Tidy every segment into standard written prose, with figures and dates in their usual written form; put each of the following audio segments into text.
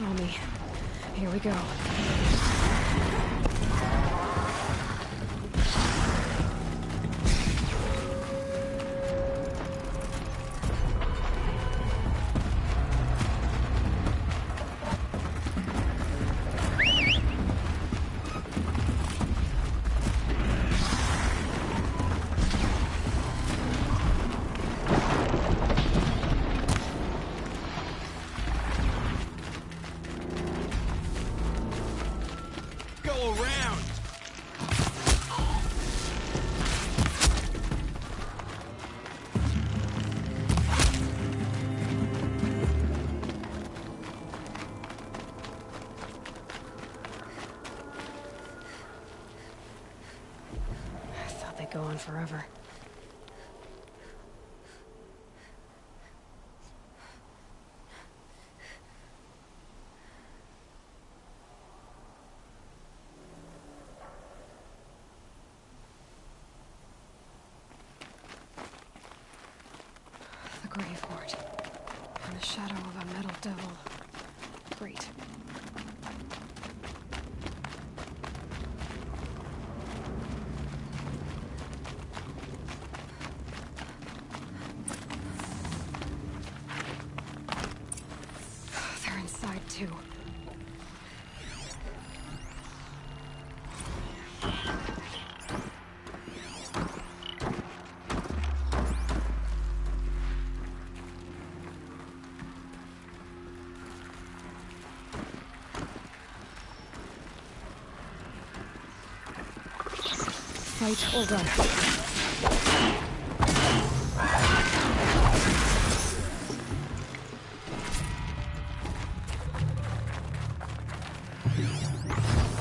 saw me. Here we go. Go on forever. The grave wart. And the shadow of a metal devil. Great. Too. Fight or run.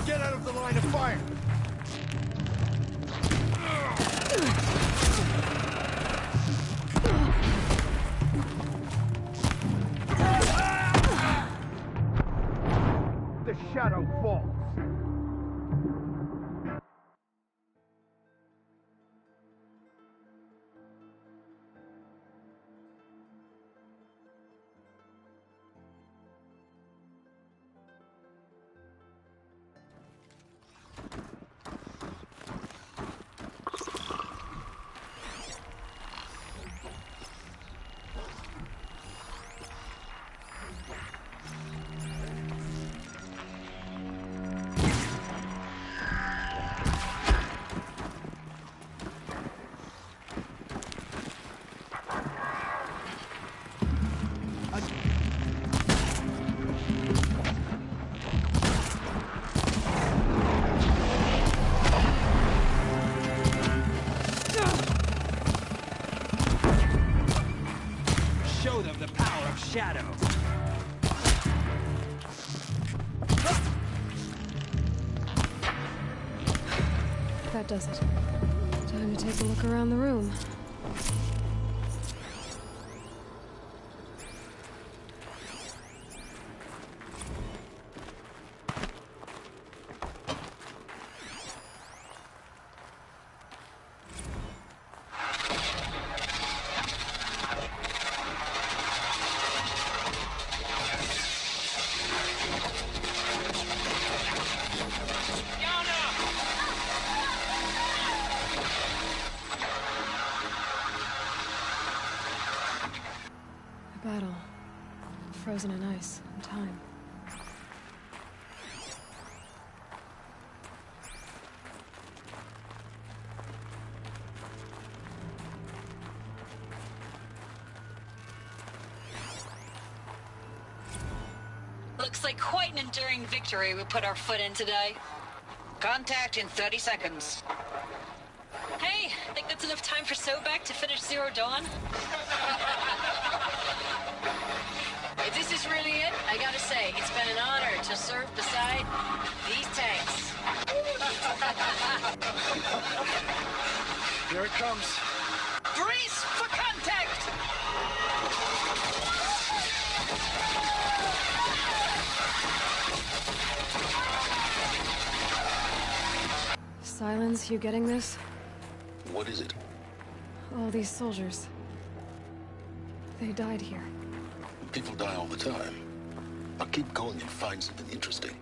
Get out of the line of fire! The shadow falls. Show them the power of shadow. That does it. Time to take a look around the room. Battle. Frozen in ice and time. Looks like quite an enduring victory we put our foot in today. Contact in 30 seconds. Hey, think that's enough time for Sobek to finish Zero Dawn? If this is really it, I gotta say, it's been an honor to serve beside these tanks. Here it comes. Brace for contact! Silence, you getting this? What is it? All these soldiers. They died here. People die all the time. I'll keep going and find something interesting.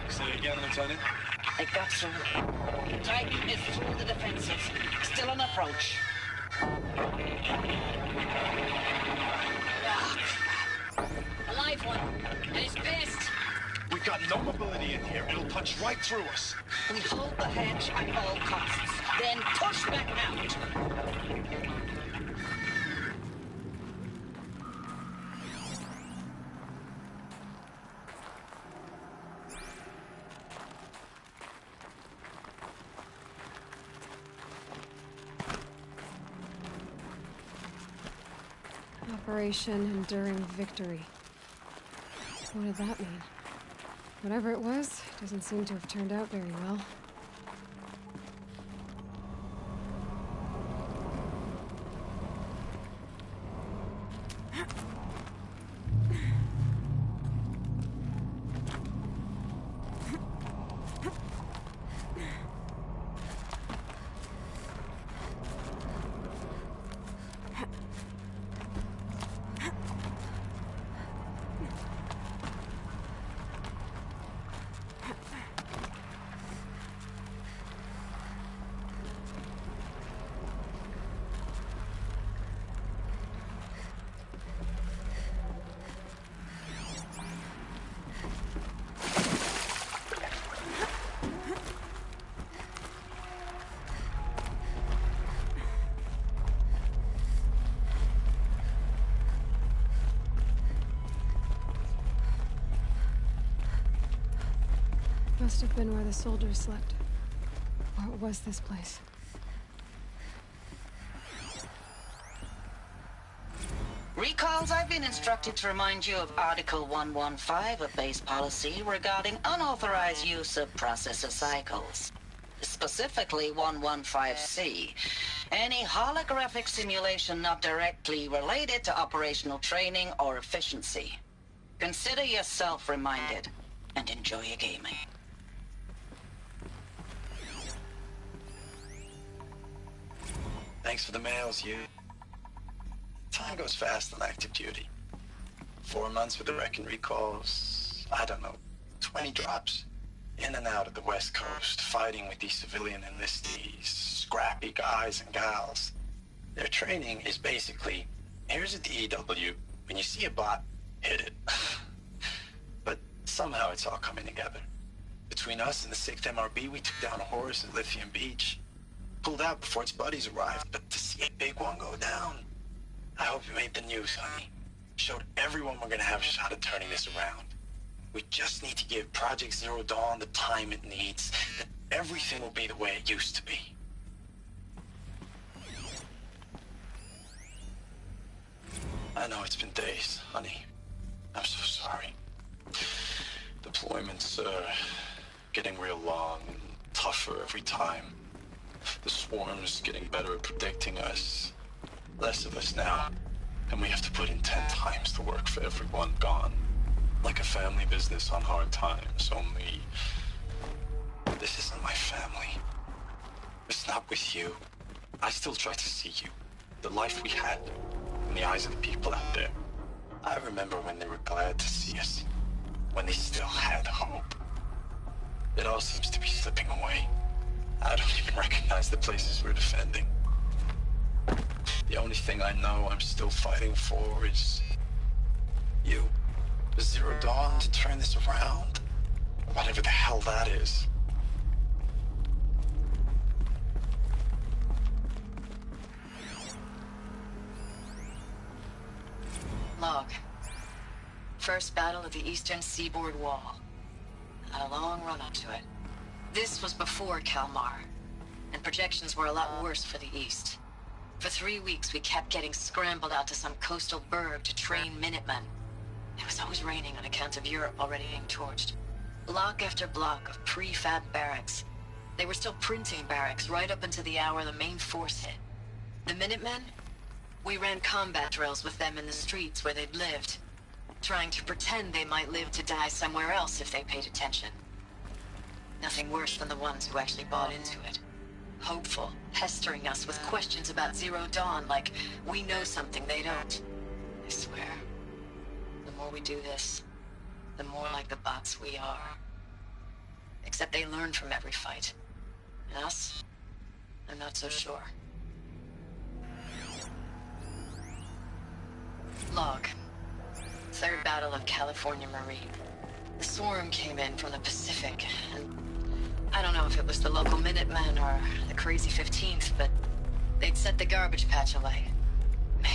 Say it again, Lieutenant. I got through. Titan is through the defenses. Still on approach. A live one. And he's pissed. We've got no mobility in here. It'll punch right through us. We hold the hedge at all costs, then push back out. Operation Enduring Victory. What did that mean? Whatever it was, doesn't seem to have turned out very well. Must have been where the soldiers slept. What was this place? Recalls, I've been instructed to remind you of Article 115 of base policy regarding unauthorized use of processor cycles. Specifically 115C. Any holographic simulation not directly related to operational training or efficiency. Consider yourself reminded and enjoy your gaming. Thanks for the mails, you. Time goes fast on active duty. 4 months with the wrecking recalls, I don't know, 20 drops. In and out of the West Coast, fighting with these civilian enlistees, scrappy guys and gals. Their training is basically, here's a DEW, when you see a bot, hit it. But somehow it's all coming together. Between us and the 6th MRB, we took down a horse at Lithium Beach. Pulled out before its buddies arrived, but to see a big one go down, I hope you made the news, honey. Showed everyone we're gonna have a shot at turning this around. We just need to give Project Zero Dawn the time it needs, then everything will be the way it used to be. I know it's been days, honey. I'm so sorry. Deployments are getting real long and tougher every time. The swarm's getting better at predicting us. Less of us now. And we have to put in 10 times the work for everyone gone. Like a family business on hard times, only... This isn't my family. It's not with you. I still try to see you. The life we had. In the eyes of the people out there. I remember when they were glad to see us. When they still had hope. It all seems to be slipping away. I don't even recognize the places we're defending. The only thing I know I'm still fighting for is... you. Zero Dawn to turn this around. Whatever the hell that is. Log. First battle of the eastern seaboard wall. Had a long run up to it. This was before Kalmar, and projections were a lot worse for the east. For 3 weeks, we kept getting scrambled out to some coastal burg to train Minutemen. It was always raining on account of Europe already being torched. Block after block of prefab barracks. They were still printing barracks right up until the hour the main force hit. The Minutemen? We ran combat drills with them in the streets where they'd lived, trying to pretend they might live to die somewhere else if they paid attention. Nothing worse than the ones who actually bought into it. Hopeful, pestering us with questions about Zero Dawn like we know something they don't. I swear, the more we do this, the more like the bots we are. Except they learn from every fight. And us? I'm not so sure. Log. Third Battle of California Marine. The swarm came in from the Pacific, and I don't know if it was the local Minutemen or the crazy 15th, but they'd set the garbage patch alight. Man,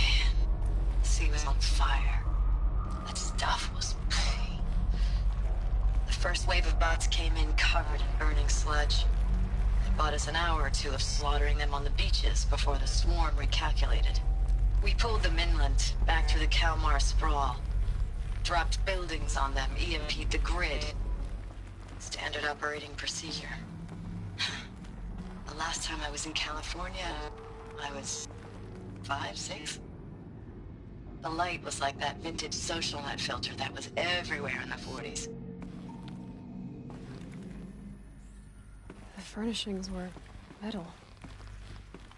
the sea was on fire. That stuff was... The first wave of bots came in covered in burning sludge. It bought us an hour or two of slaughtering them on the beaches before the swarm recalculated. We pulled them inland, back through the Kalmar sprawl. Dropped buildings on them, EMP'd the grid. Standard operating procedure. The last time I was in California, I was 5, 6? The light was like that vintage social net filter that was everywhere in the 40s. The furnishings were metal.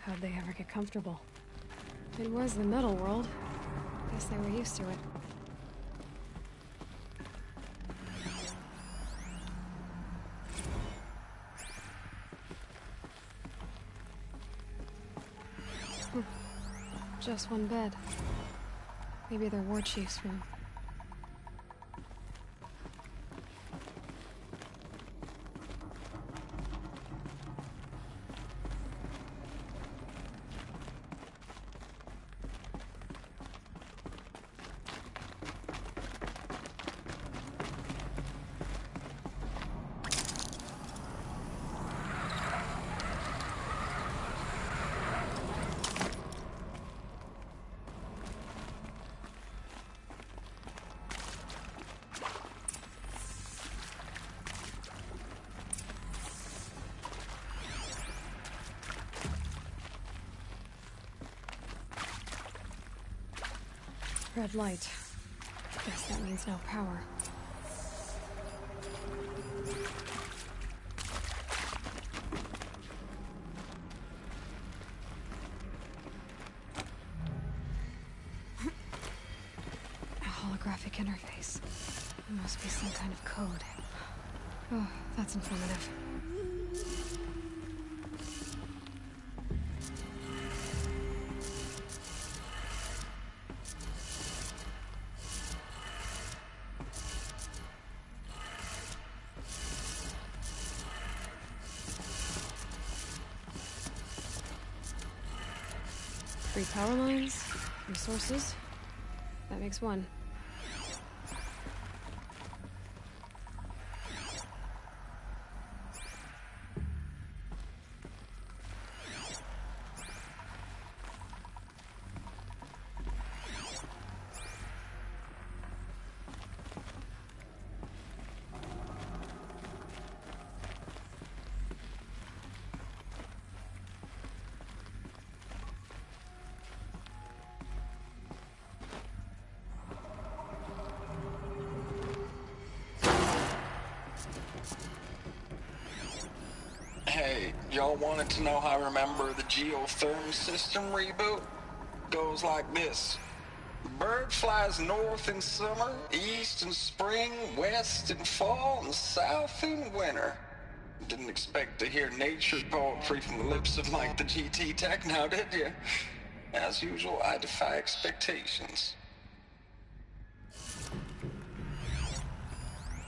How'd they ever get comfortable? It was the metal world. Guess they were used to it. Just one bed. Maybe their war chief's room. Red light. Guess that means no power. A holographic interface. It must be some kind of code. Oh, that's informative. Three power lines, resources. That makes one. Hey, y'all wanted to know how I remember the geotherm system reboot? Goes like this. Bird flies north in summer, east in spring, west in fall, and south in winter. Didn't expect to hear nature poetry from the lips of Mike the GT Tech now, did you? As usual, I defy expectations.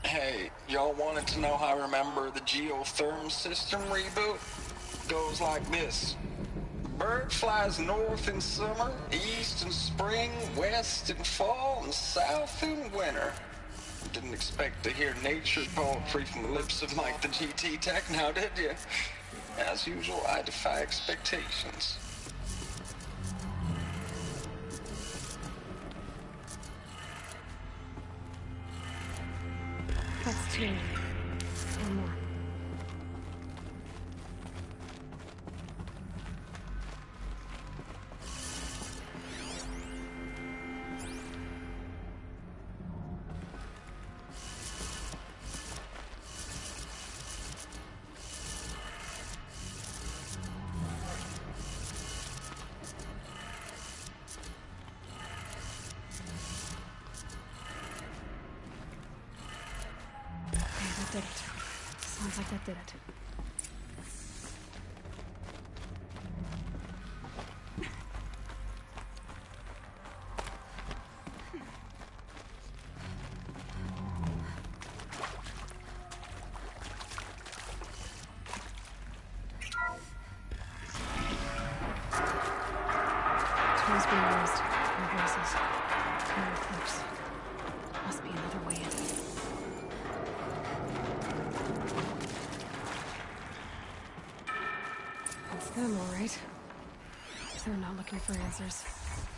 Hey, y'all wanted to know how I remember the geotherm system reboot? Goes like this. Bird flies north in summer, east in spring, west in fall, and south in winter. Didn't expect to hear nature poetry from the lips of Mike the GT Tech now, did you? As usual, I defy expectations. That's two. One more. That did it. Sounds like that did it. Tools being used. No voices. No clips. Must be another way in. It's them, all right. They're not looking for answers.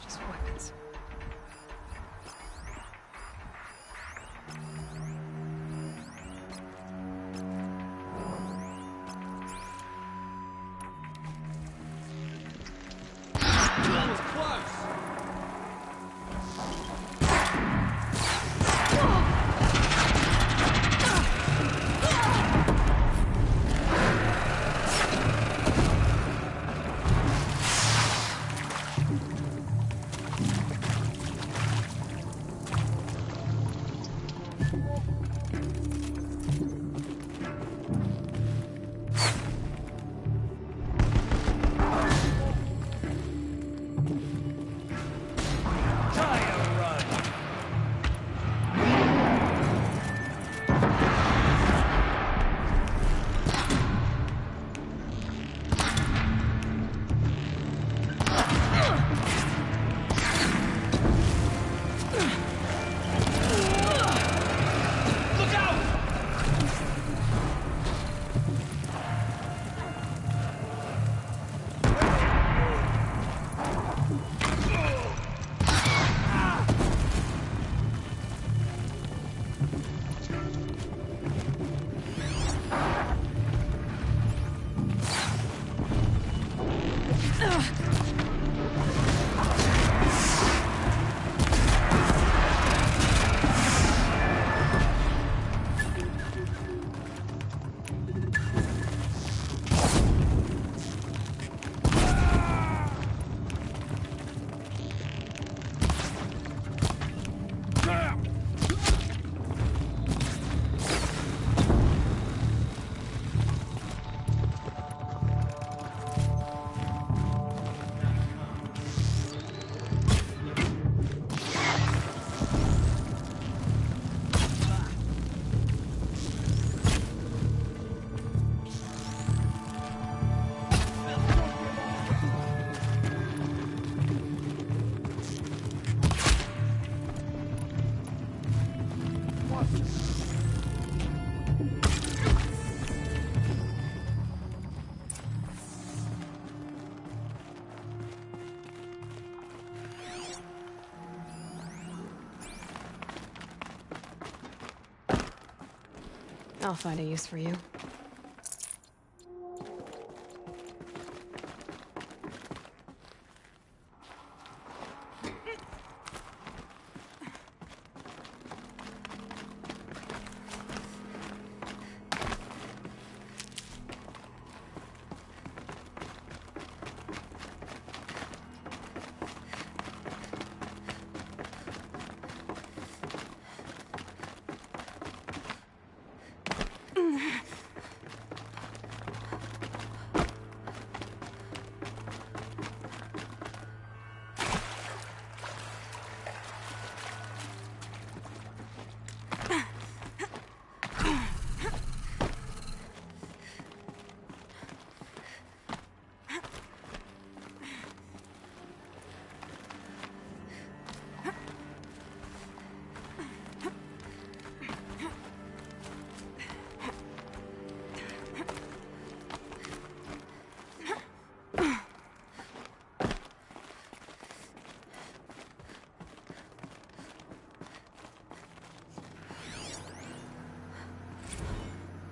Just weapons. I'll find a use for you.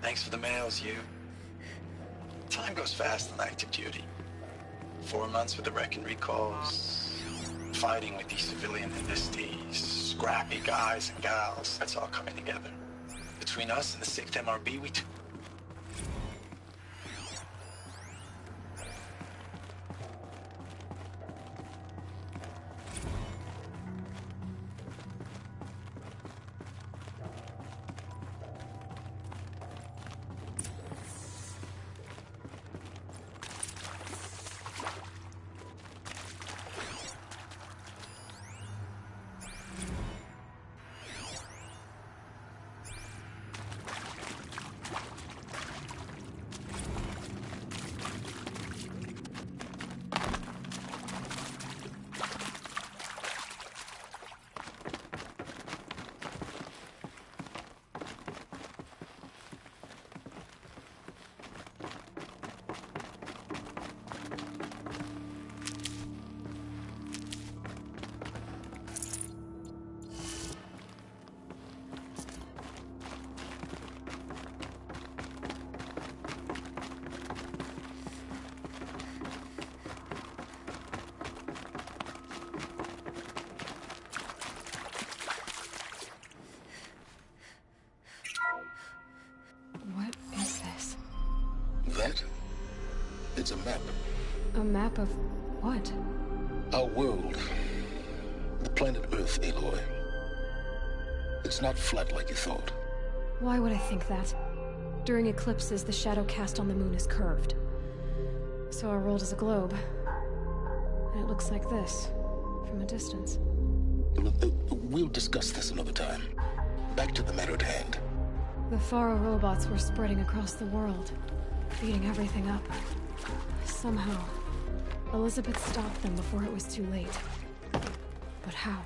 Thanks for the mails, you. Time goes fast on active duty. 4 months with the wreck and recalls, fighting with these civilian enlistees, scrappy guys and gals. That's all coming together. Between us and the 6th MRB, we It's a map. A map of what? Our world. The planet Earth, Aloy. It's not flat like you thought. Why would I think that? During eclipses, the shadow cast on the moon is curved. So our world is a globe. And it looks like this, from a distance. We'll discuss this another time. Back to the matter at hand. The Faro robots were spreading across the world, eating everything up. Somehow, Elizabeth stopped them before it was too late. But how?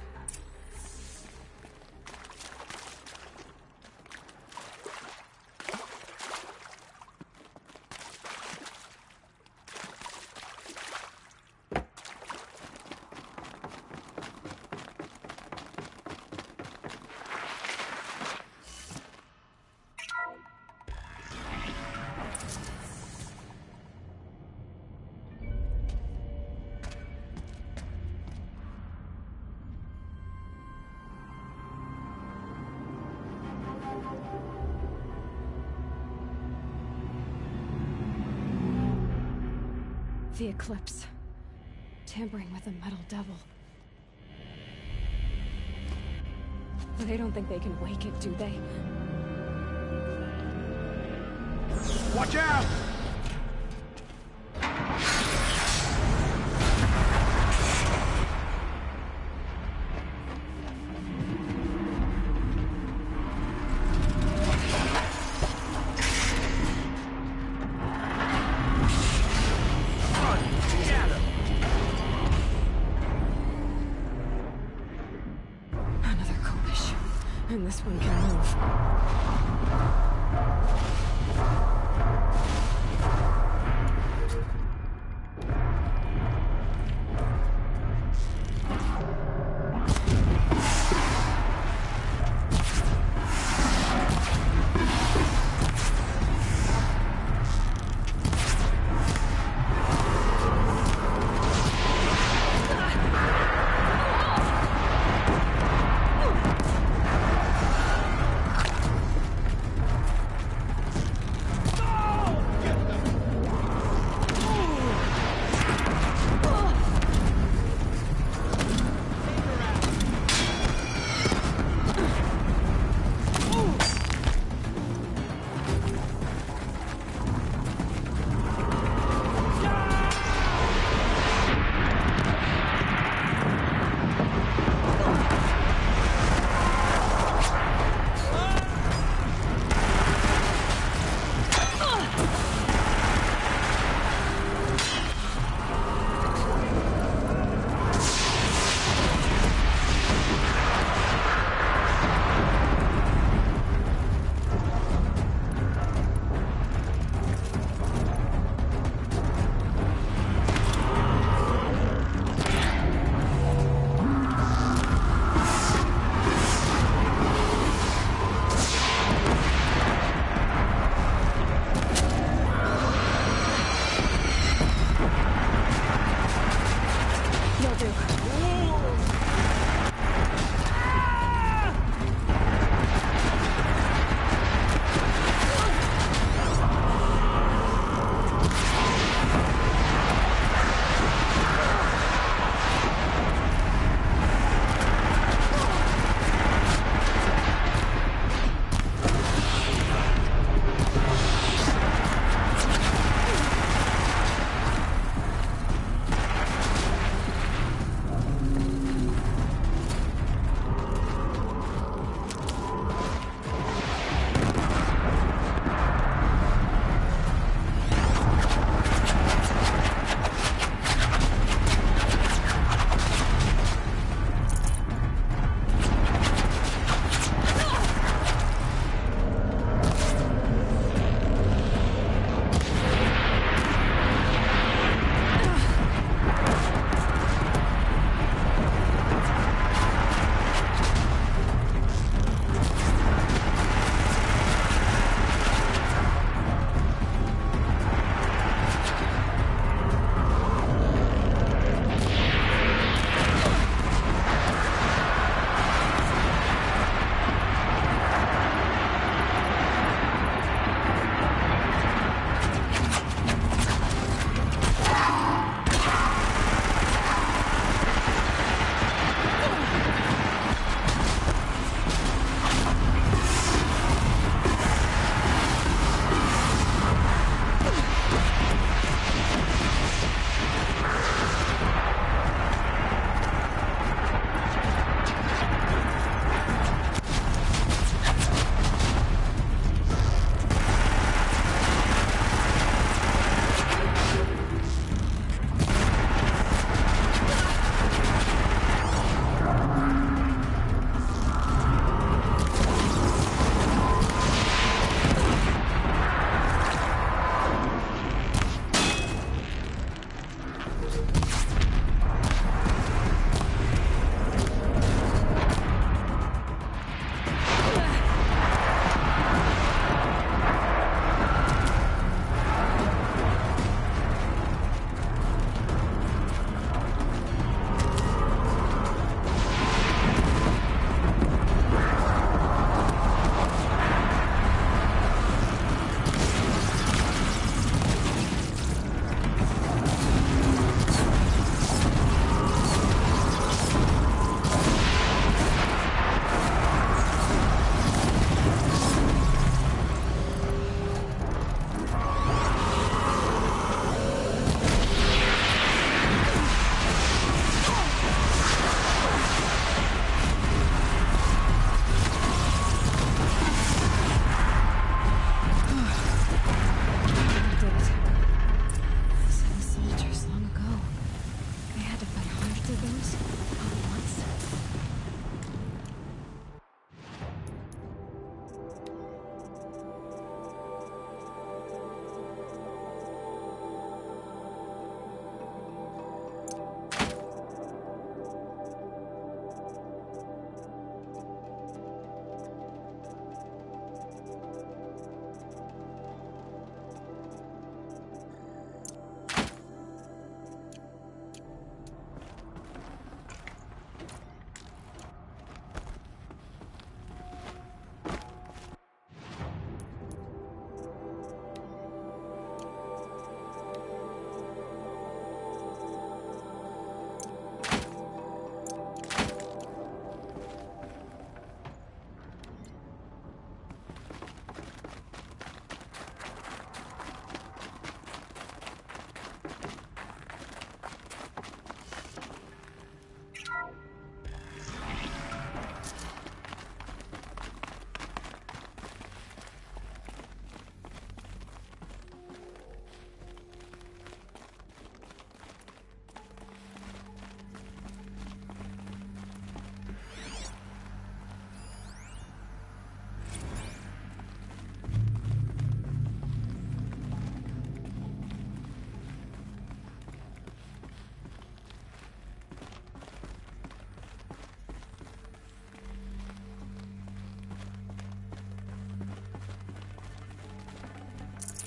The eclipse. Tampering with the metal devil. They don't think they can wake it, do they? Watch out! Another Kopish. And this one can move.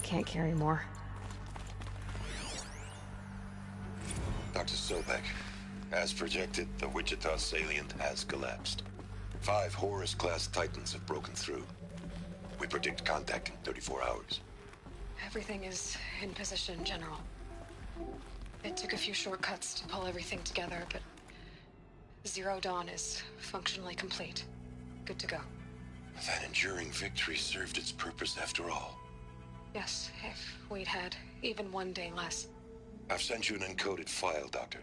can't carry more. Dr. Sobek, as projected, the Wichita salient has collapsed. 5 Horus-class Titans have broken through. We predict contact in 34 hours. Everything is in position, General. It took a few shortcuts to pull everything together, but Zero Dawn is functionally complete. Good to go. That enduring victory served its purpose after all. Yes, if we'd had even one day less. I've sent you an encoded file, Doctor.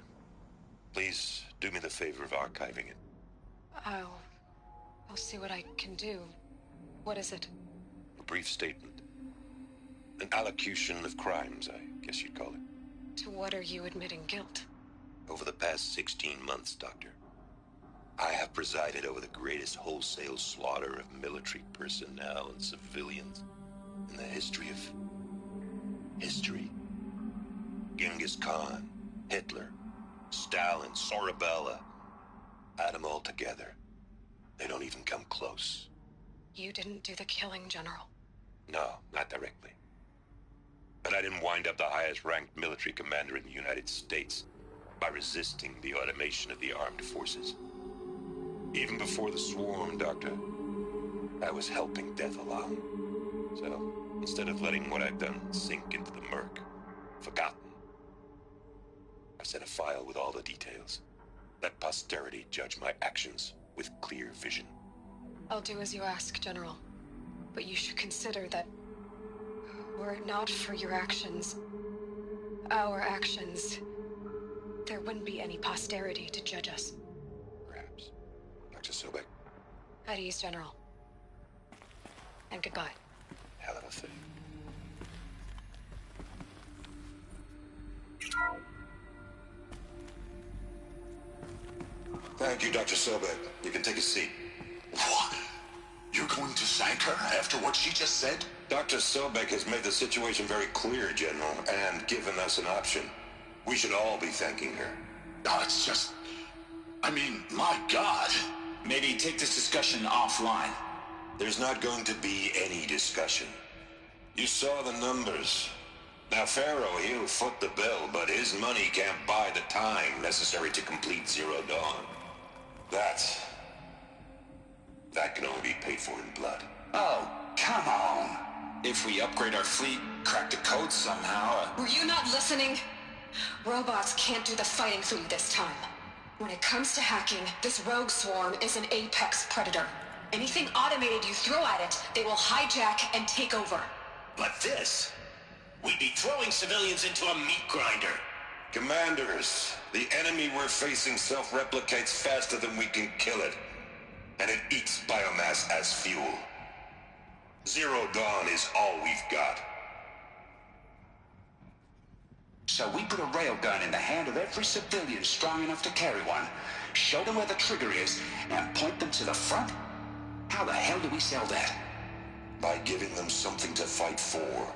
Please do me the favor of archiving it. I'll see what I can do. What is it? A brief statement. An allocution of crimes, I guess you'd call it. To what are you admitting guilt? Over the past 16 months, Doctor, I have presided over the greatest wholesale slaughter of military personnel and civilians in the history of... history. Genghis Khan, Hitler, Stalin, Sorabella. Add them all together. They don't even come close. You didn't do the killing, General. No, not directly. But I didn't wind up the highest-ranked military commander in the United States by resisting the automation of the armed forces. Even before the swarm, Doctor, I was helping death along. So, instead of letting what I've done sink into the murk, forgotten, I sent a file with all the details. Let posterity judge my actions with clear vision. I'll do as you ask, General. But you should consider that were it not for your actions, our actions, there wouldn't be any posterity to judge us. Perhaps. Dr. Sobek. At ease, General. And goodbye. Hell of a thing. Thank you, Dr. Sobek. You can take a seat. What? You're going to thank her after what she just said? Dr. Sobek has made the situation very clear, General, and given us an option. We should all be thanking her. No, it's just... I mean, my God. Maybe take this discussion offline. There's not going to be any discussion. You saw the numbers. Now, Pharaoh, he'll foot the bill, but his money can't buy the time necessary to complete Zero Dawn. That can only be paid for in blood. Oh, come on. If we upgrade our fleet, crack the code somehow... Were you not listening? Robots can't do the fighting for you this time. When it comes to hacking, this rogue swarm is an apex predator. Anything automated you throw at it, they will hijack and take over. But this... we'd be throwing civilians into a meat grinder. Commanders, the enemy we're facing self-replicates faster than we can kill it. And it eats biomass as fuel. Zero Dawn is all we've got. So we put a railgun in the hand of every civilian strong enough to carry one, show them where the trigger is, and point them to the front? How the hell do we sell that? By giving them something to fight for.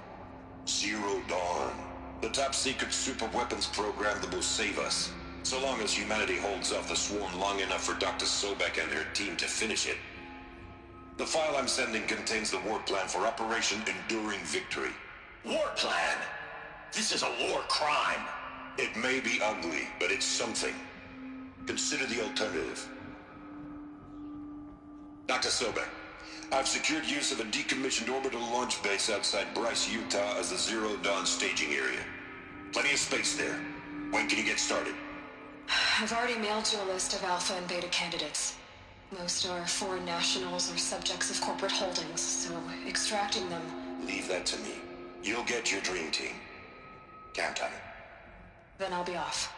Zero Dawn. The top-secret super-weapons program that will save us. So long as humanity holds off the swarm long enough for Dr. Sobek and her team to finish it. The file I'm sending contains the war plan for Operation Enduring Victory. War plan? This is a war crime. It may be ugly, but it's something. Consider the alternative. Dr. Sobek, I've secured use of a decommissioned orbital launch base outside Bryce, Utah as the Zero Dawn staging area. Plenty of space there. When can you get started? I've already mailed you a list of Alpha and Beta candidates. Most are foreign nationals or subjects of corporate holdings, so extracting them... Leave that to me. You'll get your dream team. Count on it. Then I'll be off.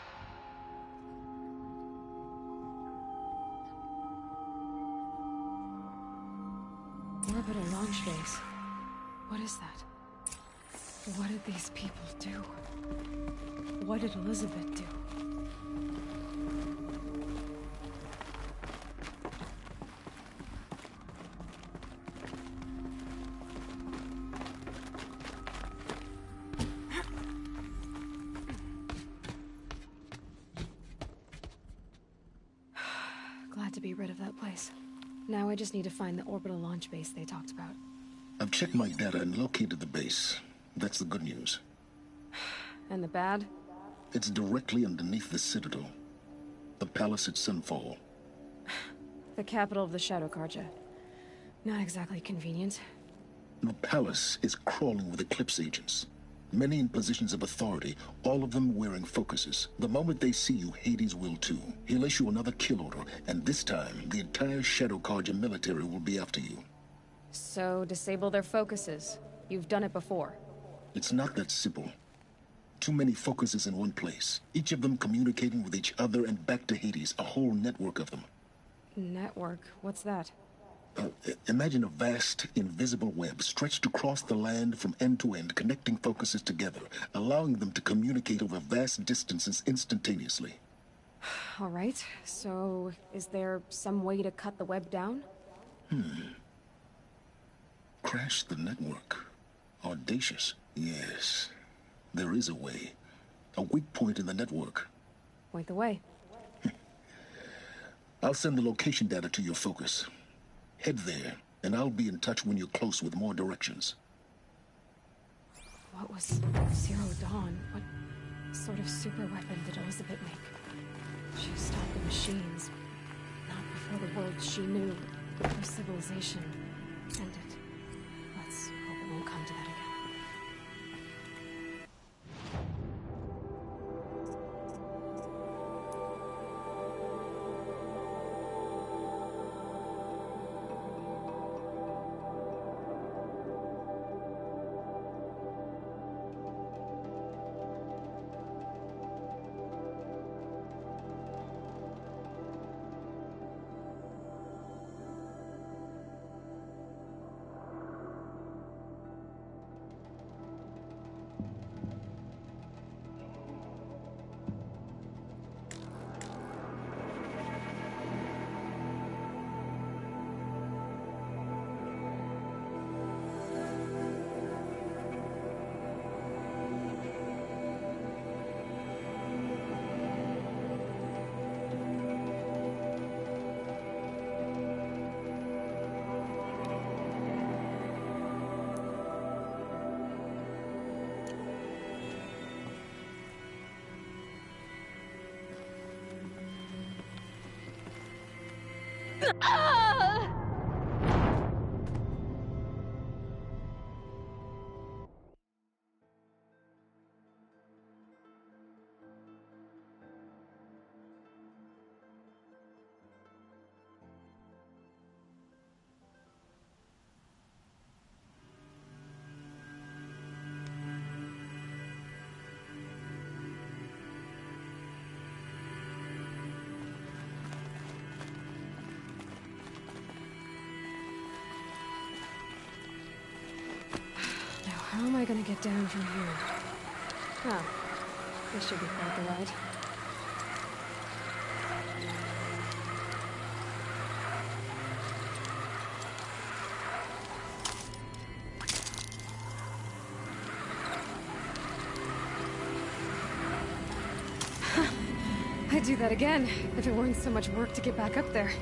Orbital launch base. What is that? What did these people do? What did Elizabeth do? Glad to be rid of that place. Now I just need to find the orbital launch base they talked about. I've checked my data and located the base. That's the good news. And the bad? It's directly underneath the Citadel. The palace at Sunfall. The capital of the Shadow Carja. Not exactly convenient. The palace is crawling with Eclipse agents. Many in positions of authority, all of them wearing focuses. The moment they see you, Hades will too. He'll issue another kill order, and this time, the entire Shadow Carja military will be after you. So, disable their focuses. You've done it before. It's not that simple. Too many focuses in one place. Each of them communicating with each other and back to Hades, a whole network of them. Network? What's that? Imagine a vast, invisible web stretched across the land from end to end, connecting focuses together, allowing them to communicate over vast distances instantaneously. All right, so is there some way to cut the web down? Crash the network. Audacious. Yes, there is a way. A weak point in the network. Point the way. I'll send the location data to your focus. Head there, and I'll be in touch when you're close with more directions. What was Zero Dawn? What sort of super weapon did Elizabeth make? She stopped the machines. Not before the world she knew. Her civilization ended. Let's hope it won't come to that again. How am I gonna get down from here? Oh, this should be quite the ride. I'd do that again, if it weren't so much work to get back up there.